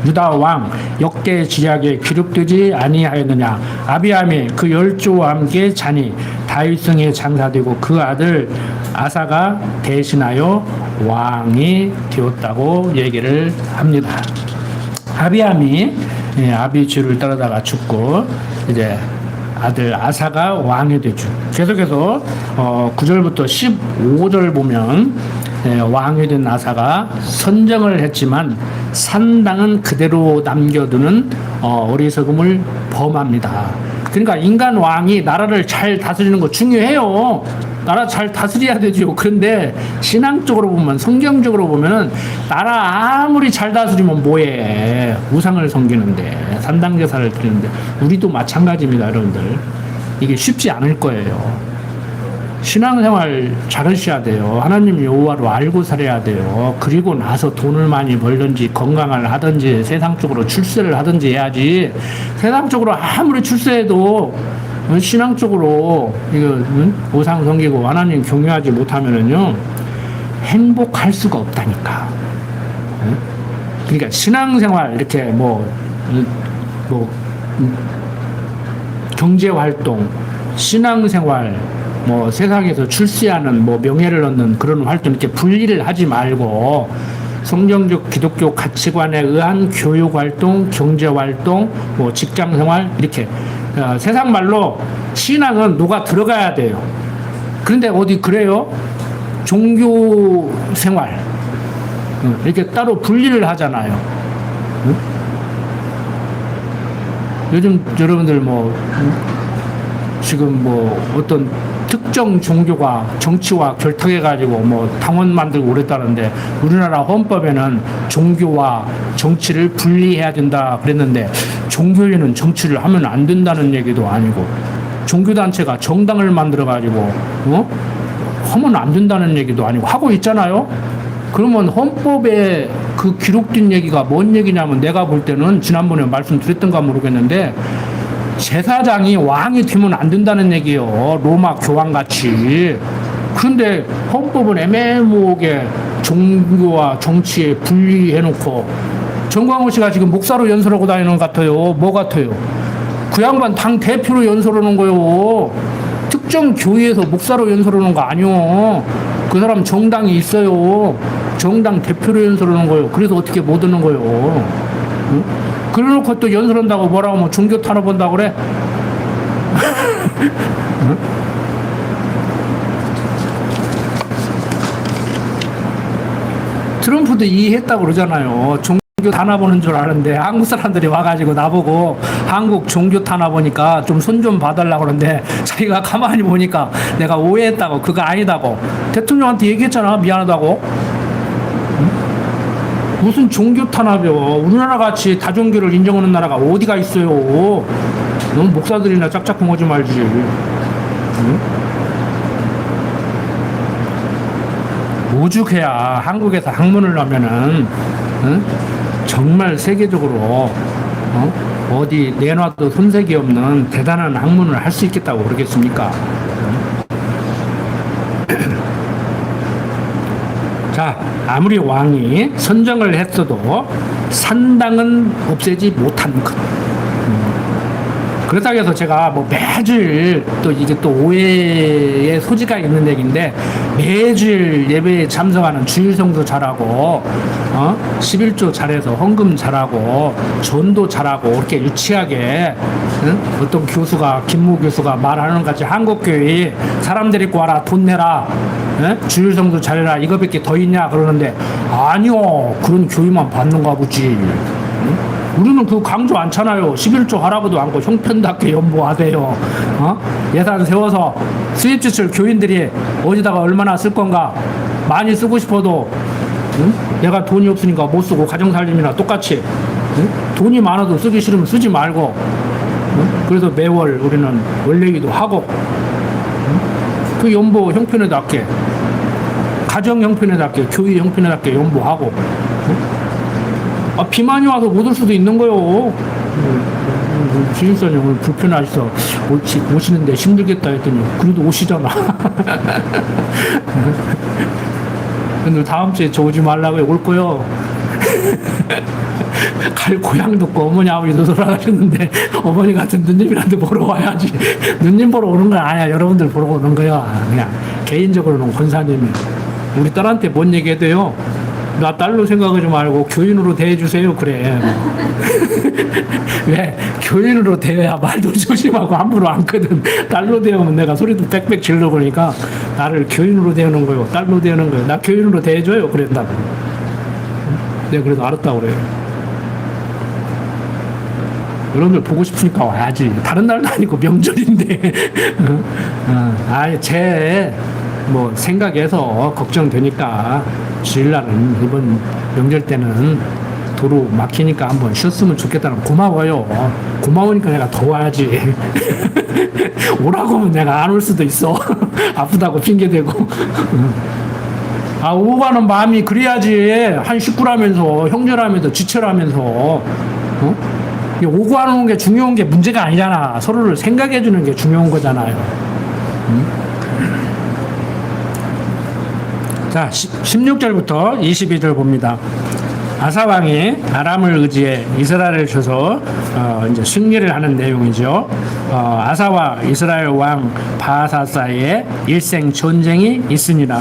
유다 왕 역대 지략에 기록되지 아니하였느냐. 아비암이 그 열조와 함께 자니 다윗성에 장사되고 그 아들 아사가 대신하여 왕이 되었다고 얘기를 합니다. 아비암이 아비 죄를 따르다가 죽고 이제 아들 아사가 왕이 되죠. 계속해서 9절부터 15절 보면 왕이 된 아사가 선정을 했지만 산당은 그대로 남겨두는 어리석음을 범합니다. 그러니까 인간 왕이 나라를 잘 다스리는 거 중요해요. 나라 잘 다스려야 되죠. 그런데 신앙적으로 보면, 성경적으로 보면은 나라 아무리 잘 다스리면 뭐해? 우상을 섬기는데, 산당제사를 드리는데. 우리도 마찬가지입니다, 여러분들. 이게 쉽지 않을 거예요. 신앙생활 잘하셔야 돼요. 하나님 여호와로 알고 살아야 돼요. 그리고 나서 돈을 많이 벌든지 건강을 하든지 세상적으로 출세를 하든지 해야지. 세상적으로 아무리 출세해도 신앙적으로 이거 우상 섬기고 하나님 경외하지 못하면은요 행복할 수가 없다니까. 그러니까 신앙생활 이렇게 뭐 경제활동, 신앙생활, 뭐 세상에서 출세하는 뭐 명예를 얻는 그런 활동 이렇게 분리를 하지 말고 성경적 기독교 가치관에 의한 교육활동, 경제활동, 뭐 직장생활 이렇게 세상 말로 신앙은 누가 들어가야 돼요. 그런데 어디 그래요? 종교생활 이렇게 따로 분리를 하잖아요. 요즘 여러분들 뭐 지금 뭐 어떤 특정 종교가 정치와 결탁해가지고 뭐 당원 만들고 그랬다는데 우리나라 헌법에는 종교와 정치를 분리해야 된다 그랬는데 종교에는 정치를 하면 안 된다는 얘기도 아니고 종교단체가 정당을 만들어가지고 하면 안 된다는 얘기도 아니고 하고 있잖아요. 그러면 헌법에 그 기록된 얘기가 뭔 얘기냐면 내가 볼 때는 지난번에 말씀드렸던가 모르겠는데 제사장이 왕이 되면 안 된다는 얘기예요. 로마 교황같이. 그런데 헌법은 애매모호하게 종교와 정치에 분리해놓고 정광훈 씨가 지금 목사로 연설하고 다니는 것 같아요. 뭐 같아요? 그 양반 당 대표로 연설하는 거예요. 특정 교회에서 목사로 연설하는 거 아니요. 그 사람 정당이 있어요. 정당 대표로 연설하는 거예요. 그래서 어떻게 못 하는 거예요? 응? 그래놓고 또 연설한다고 뭐라고 하면 종교 탄압한다고 그래? 응? 트럼프도 이해했다고 그러잖아요. 종교 탄압하는 줄 아는데 한국 사람들이 와가지고 나보고 한국 종교 탄압하니까 좀 손 좀 봐달라고 그러는데 자기가 가만히 보니까 내가 오해했다고 그거 아니다고 대통령한테 얘기했잖아. 미안하다고. 무슨 종교 탄압이요. 우리나라 같이 다종교를 인정하는 나라가 어디가 있어요. 너무 목사들이나 짝짝꿍 하지 말지. 응? 오죽해야 한국에서 학문을 하면은 응? 정말 세계적으로 어디 내놔도 손색이 없는 대단한 학문을 할 수 있겠다고 그러겠습니까? 자, 아무리 왕이 선정을 했어도 산당은 없애지 못한 것. 그렇다고 해서 제가 뭐 매주일 또 이게 또 오해의 소지가 있는 얘기인데 매주일 예배에 참석하는 주일성도 잘하고 11조 잘해서 헌금 잘하고 전도 잘하고 이렇게 유치하게 어떤 교수가 김모 교수가 말하는 것 같이 한국교회 사람 데리고 와라 돈 내라 주일성도 잘해라 이거밖에 더 있냐 그러는데 아니요 그런 교회만 받는가 보지. 우리는 그거 강조 않잖아요. 11조 하라고도 않고 형편답게 연보하대요. 예산 세워서 수입지출 교인들이 어디다가 얼마나 쓸 건가 많이 쓰고 싶어도 내가 돈이 없으니까 못 쓰고 가정살림이나 똑같이 돈이 많아도 쓰기 싫으면 쓰지 말고 그래서 매월 우리는 원래기도 하고 그 연보 형편에 닿게 가정 형편에 닿게 교회 형편에 닿게 연보하고 비만이 와서 못 올 수도 있는 거요. 지인사님 오늘 불편하셔서 오시는데 힘들겠다 했더니 그래도 오시잖아. 근데 다음 주에 저 오지 말라고 올 거요. 갈 고향도 없고 어머니 아버지도 돌아가셨는데 어머니 같은 누님이라도 보러 와야지. 누님 보러 오는 건 아니야. 여러분들 보러 오는 거야. 그냥 개인적으로는 권사님이 우리 딸한테 뭔 얘기해도요. 나 딸로 생각하지 말고 교인으로 대해주세요. 그래. 왜? 교인으로 대해야 말도 조심하고 함부로 않거든. 딸로 대하면 내가 소리도 빽빽 질러 보니까 나를 교인으로 대하는 거요. 딸로 대하는 거요. 나 교인으로 대해줘요. 그랬다고. 내가 그래도 알았다고 그래요. 여러분들 보고 싶으니까 와야지. 다른 날도 아니고 명절인데. 제 뭐 생각에서 걱정되니까 주일날은 이번 명절 때는 도로 막히니까 한번 쉬었으면 좋겠다는 고마워요. 고마우니까 내가 더 와야지. 오라고 하면 내가 안 올 수도 있어. 아프다고 핑계대고. 오고 가는 마음이 그래야지. 한 식구라면서, 형제라면서, 지체라면서. 오고 가는 게 중요한 게 문제가 아니잖아. 서로를 생각해 주는 게 중요한 거잖아요. 자, 16절부터 22절 봅니다. 아사왕이 아람을 의지해 이스라엘을 쳐서 이제 승리를 하는 내용이죠. 아사와 이스라엘 왕 바하사 사이에 일생 전쟁이 있으니라.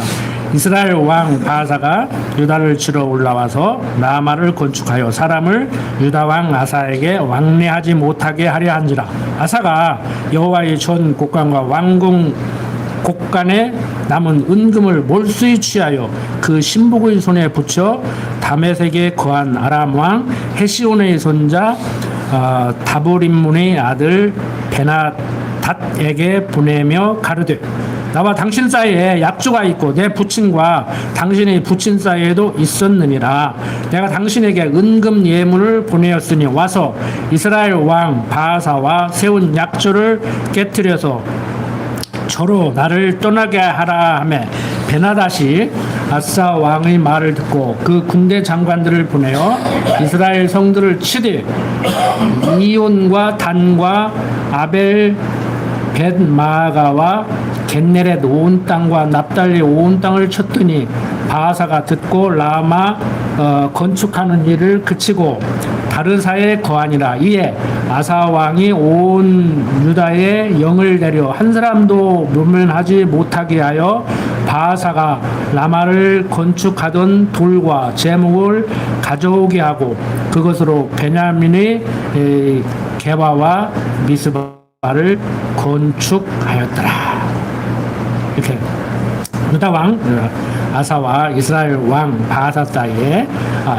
이스라엘 왕 바하사가 유다를 치러 올라와서 라마를 건축하여 사람을 유다 왕 아사에게 왕래하지 못하게 하려 한지라. 아사가 여호와의 전 곡간과 왕궁 곡간에 남은 은금을 몰수히 취하여 그 신복의 손에 붙여 다메섹에 거한 아람 왕 헤시온의 손자 다보림문의 아들 베나닷에게 보내며 가르되 나와 당신 사이에 약조가 있고 내 부친과 당신의 부친 사이에도 있었느니라. 내가 당신에게 은금 예물을 보내었으니 와서 이스라엘 왕 바하사와 세운 약조를 깨뜨려서 저로 나를 떠나게 하라 하매 베나닷이 아사 왕의 말을 듣고 그 군대 장관들을 보내어 이스라엘 성들을 치되 이온과 단과 아벨 벳마가와 겟네렛 온 땅과 납달리 온 땅을 쳤더니 바하사가 듣고 라마 건축하는 일을 그치고 다르사에 거하니라. 이에 아사 왕이 온 유다에 영을 내려 한 사람도 묘면하지 못하게 하여 바하사가 라마를 건축하던 돌과 제목을 가져오게 하고 그것으로 베냐민의 게바와 미스바를 건축하였더라. 이렇게 유다 왕 아사와 이스라엘 왕 바하사 사이에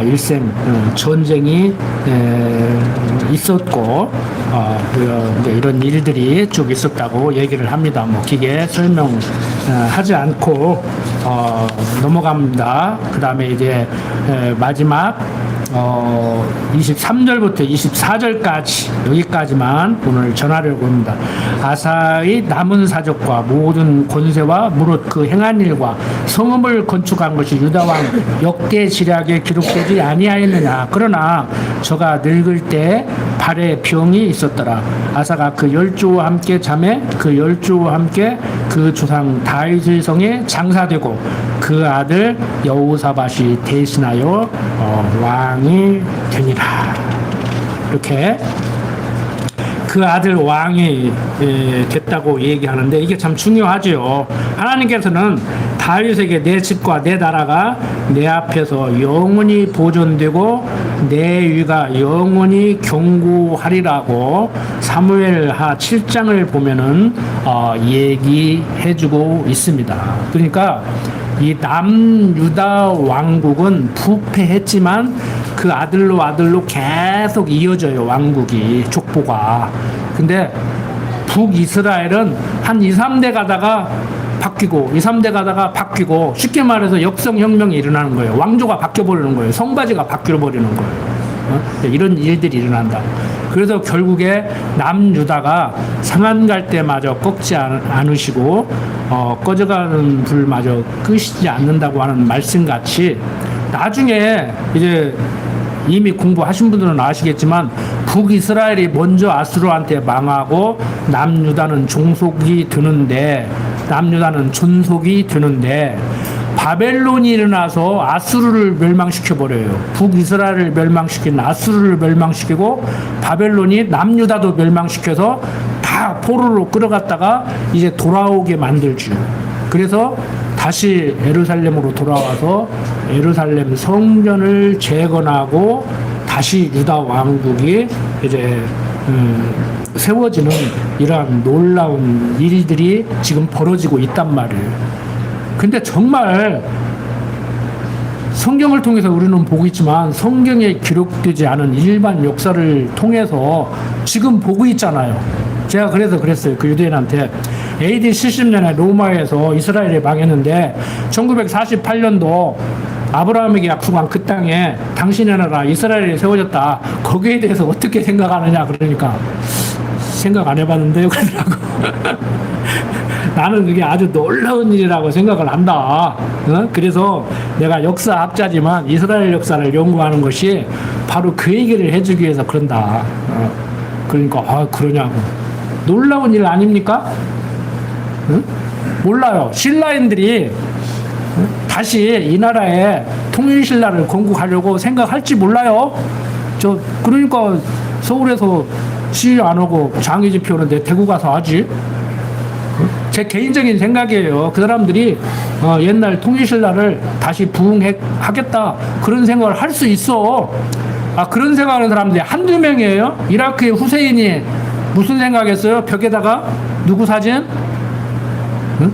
일생 전쟁이 있었고 이런 일들이 쭉 있었다고 얘기를 합니다. 뭐 길게 설명하지 않고 넘어갑니다. 그 다음에 이제 마지막 23절부터 24절까지 여기까지만 오늘 전하려고 합니다. 아사의 남은 사적과 모든 권세와 무릇 그 행한 일과 성읍을 건축한 것이 유다왕 역대 지략에 기록되지 아니하였느냐. 그러나 저가 늙을 때 발에 병이 있었더라. 아사가 그 열조와 함께 잠에 그 열조와 함께 그 조상 다윗의 성에 장사되고 그 아들 여호사밧이 대신하여 왕이 되니라. 이렇게 그 아들 왕이 됐다고 얘기하는데 이게 참 중요하죠. 하나님께서는 다윗에게 내 집과 내 나라가 내 앞에서 영원히 보존되고 내 위가 영원히 견고하리라고 사무엘하 7장을 보면은 얘기해주고 있습니다. 그러니까 이 남유다 왕국은 부패했지만 그 아들로 계속 이어져요. 왕국이 족보가. 근데 북이스라엘은 한 2, 3대 가다가 바뀌고 2, 3대 가다가 바뀌고 쉽게 말해서 역성혁명이 일어나는 거예요. 왕조가 바뀌어버리는 거예요. 성바지가 바뀌어버리는 거예요. 이런 일들이 일어난다. 그래서 결국에 남유다가 상한 때마저 꺾지 않으시고 꺼져가는 불마저 끄시지 않는다고 하는 말씀같이 나중에 이제 이미 공부하신 분들은 아시겠지만 북이스라엘이 먼저 아수르한테 망하고 남유다는 종속이 드는데 남유다는 존속이 드는데 바벨론이 일어나서 아수르를 멸망시켜버려요. 북이스라엘을 멸망시킨 아수르를 멸망시키고 바벨론이 남유다도 멸망시켜서 다 포로로 끌어갔다가 이제 돌아오게 만들죠. 그래서 다시 예루살렘으로 돌아와서 예루살렘 성전을 재건하고 다시 유다 왕국이 이제 세워지는 이러한 놀라운 일들이 지금 벌어지고 있단 말이에요. 근데 정말 성경을 통해서 우리는 보고 있지만 성경에 기록되지 않은 일반 역사를 통해서 지금 보고 있잖아요. 제가 그래서 그랬어요. 그 유대인한테 AD 70년에 로마에서 이스라엘이 망했는데 1948년도 아브라함에게 약속한 그 땅에 당신의 나라 이스라엘이 세워졌다. 거기에 대해서 어떻게 생각하느냐 그러니까 생각 안 해봤는데요 그러더라고. 나는 그게 아주 놀라운 일이라고 생각을 한다. 그래서 내가 역사학자지만 이스라엘 역사를 연구하는 것이 바로 그 얘기를 해주기 위해서 그런다. 그러니까 그러냐고. 놀라운 일 아닙니까? 몰라요. 신라인들이 다시 이 나라에 통일신라를 건국하려고 생각할지 몰라요. 그러니까 서울에서 시위 안 하고 장애 집회하는데 대구 가서 하지. 제 개인적인 생각이에요. 그 사람들이 옛날 통일신라를 다시 부흥하겠다 그런 생각을 할 수 있어. 그런 생각하는 사람들이 한두 명이에요. 이라크의 후세인이 무슨 생각했어요? 벽에다가 누구 사진?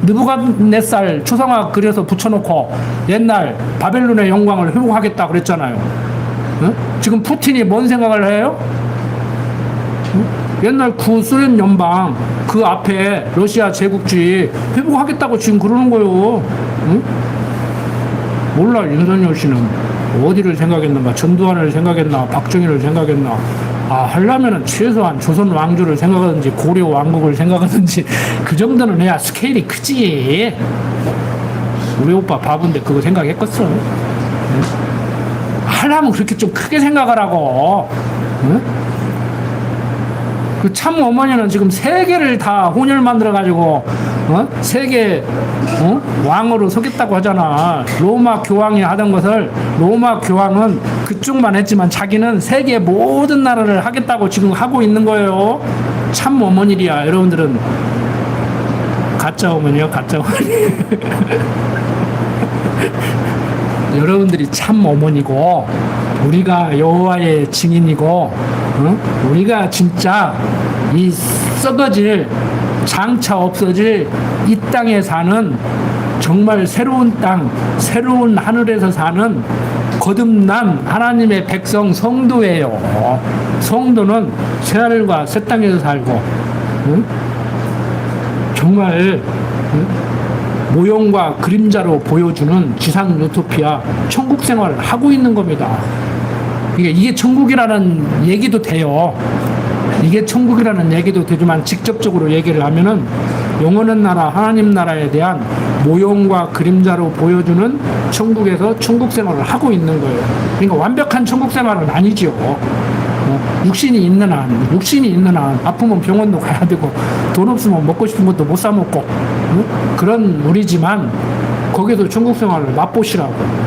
느부갓네살 초상화 그려서 붙여놓고 옛날 바벨론의 영광을 회복하겠다 그랬잖아요. 지금 푸틴이 뭔 생각을 해요? 옛날 구소련 연방 그 앞에 러시아 제국주의 회복하겠다고 지금 그러는 거예요. 몰라. 윤석열 씨는 어디를 생각했는가? 전두환을 생각했나? 박정희를 생각했나? 하려면은 최소한 조선 왕조를 생각하든지 고려 왕국을 생각하든지 그 정도는 해야 스케일이 크지. 우리 오빠 바본데 그거 생각했겠어? 하려면 그렇게 좀 크게 생각하라고. 그 참 어머니는 지금 세계를 다 혼혈 만들어가지고 세계 왕으로 서겠다고 하잖아. 로마 교황이 하던 것을 로마 교황은 그쪽만 했지만 자기는 세계 모든 나라를 하겠다고 지금 하고 있는 거예요. 참 어머니야. 여러분들은 가짜 어머니요, 가짜 어머니. 여러분들이 참 어머니고 우리가 여호와의 증인이고 우리가 진짜 이 썩어질 장차 없어질 이 땅에 사는 정말 새로운 땅 새로운 하늘에서 사는 거듭난 하나님의 백성 성도예요. 성도는 새하늘과 새 땅에서 살고 정말 모형과 그림자로 보여주는 지상 유토피아 천국 생활을 하고 있는 겁니다. 이게 천국이라는 얘기도 돼요. 이게 천국이라는 얘기도 되지만 직접적으로 얘기를 하면은 영원한 나라 하나님 나라에 대한 모형과 그림자로 보여주는 천국에서 천국 생활을 하고 있는 거예요. 그러니까 완벽한 천국 생활은 아니죠. 육신이 있는 한 아프면 병원도 가야 되고 돈 없으면 먹고 싶은 것도 못 사 먹고 그런 우리지만 거기서 천국 생활을 맛보시라고.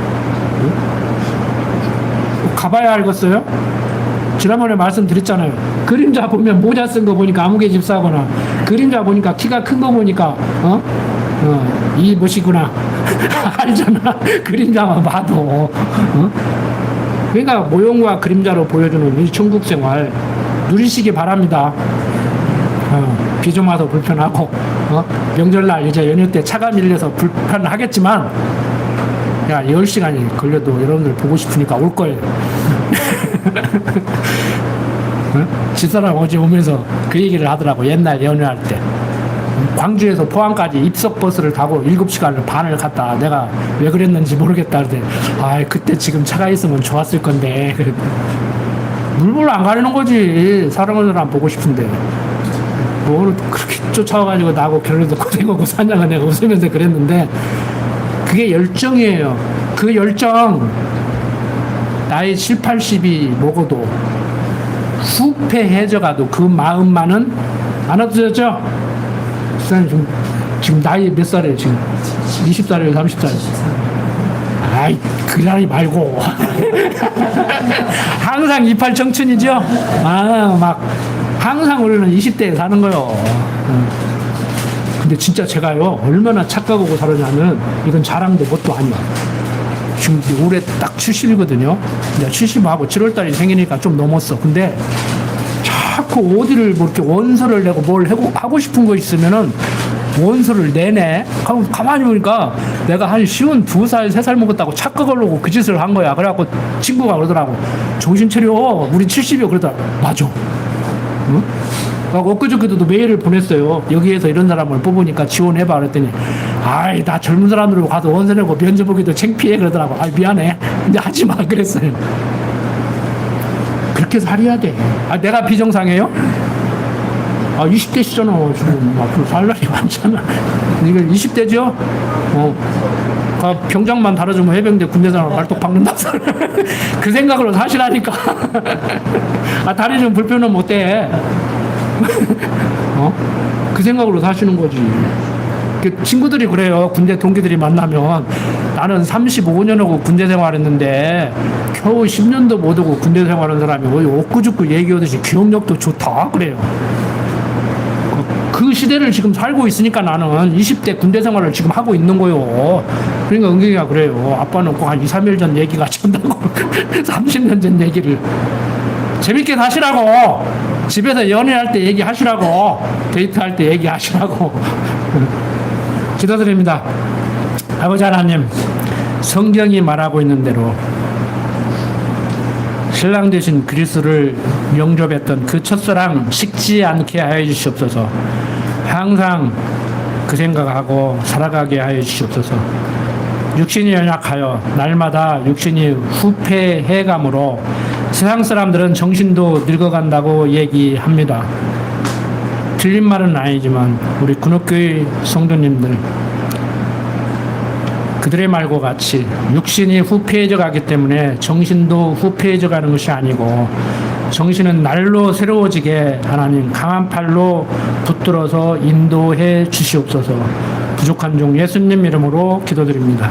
가봐야 알겠어요? 지난번에 말씀드렸잖아요. 그림자 보면 모자 쓴 거 보니까 아무개 집사거나 그림자 보니까 키가 큰 거 보니까 이 멋이구나 알잖아. 그림자만 봐도 그러니까 모형과 그림자로 보여주는 이 천국 생활 누리시기 바랍니다. 비 좀 와서 불편하고 명절날 이제 연휴 때 차가 밀려서 불편하겠지만 10시간이 걸려도 여러분들 보고 싶으니까 올 거예요. 집사람 어제 오면서 그 얘기를 하더라고. 옛날 연휴할 때 광주에서 포항까지 입석버스를 타고 7시간을 반을 갔다. 내가 왜 그랬는지 모르겠다. 그랬더니 그때 지금 차가 있으면 좋았을 건데. 물불 안 가리는 거지. 사랑하는 사람 보고 싶은데 뭘 그렇게 쫓아와가지고 나하고 결혼해서 고생하고 사냐고 내가 웃으면서 그랬는데 그게 열정이에요. 그 열정 나이 7, 80이 먹어도 후패해져가도 그 마음만은 안 없어졌죠? 지금 나이 몇 살이에요? 지금 20살이에요? 30살이에요? 그 나이 말고 항상 이팔 청춘이죠? 막 항상 우리는 20대에 사는 거요. 근데 진짜 제가요 얼마나 착각하고 살았냐면 이건 자랑도 뭣도 아니야. 지금 올해 딱 70이거든요. 이제 70하고 7월달이 생기니까 좀 넘었어. 근데 자꾸 어디를 뭐 이렇게 원서를 내고 뭘 하고 싶은 거 있으면은 원수를 내네. 가만히 보니까 내가 한 쉬운 2살, 3살 먹었다고 착각을 하고 그 짓을 한 거야. 그래갖고 친구가 그러더라고. 정신 차려. 우리 70이요. 그러더라고. 맞아. 응? 엊그저께도 메일을 보냈어요. 여기에서 이런 사람을 뽑으니까 지원해봐. 그랬더니, 아이, 나 젊은 사람들로 가서 원서 내고 면접 보기도 창피해. 그러더라고. 아이, 미안해. 근데 하지 마. 그랬어요. 그렇게 살아야 돼. 아, 내가 비정상이에요? 아, 20대시잖아. 지금 앞으로 살 날이 많잖아. 이거 20대죠? 병장만 달아주면 해병대 군대사람 말뚝 박는다. 그 생각으로 사시라니까. 아, 다리 좀 불편하면 어때? 그 생각으로 사시는 거지. 그 친구들이 그래요. 군대 동기들이 만나면 나는 35년하고 군대 생활했는데 겨우 10년도 못 오고 군대 생활한 사람이 왜 엊그저께 얘기하듯이 기억력도 좋다 그래요. 그 시대를 지금 살고 있으니까 나는 20대 군대 생활을 지금 하고 있는 거요. 그러니까 은경이가 그래요. 아빠는 꼭 한 2, 3일 전 얘기 같이 한다고. 30년 전 얘기를. 재밌게 사시라고. 집에서 연애할 때 얘기하시라고. 데이트할 때 얘기하시라고. 기도드립니다. 아버지 하나님, 성경이 말하고 있는 대로 신랑 되신 그리스도를 영접했던 그 첫사랑 식지 않게 하여 주시옵소서. 항상 그 생각하고 살아가게 하여 주시옵소서. 육신이 연약하여 날마다 육신이 후패해감으로 세상 사람들은 정신도 늙어간다고 얘기합니다. 틀린 말은 아니지만 우리 군옥교회 성도님들 그들의 말과 같이 육신이 후패해져 가기 때문에 정신도 후패해져 가는 것이 아니고 정신은 날로 새로워지게 하나님 강한 팔로 붙들어서 인도해 주시옵소서. 부족한 종 예수님 이름으로 기도드립니다.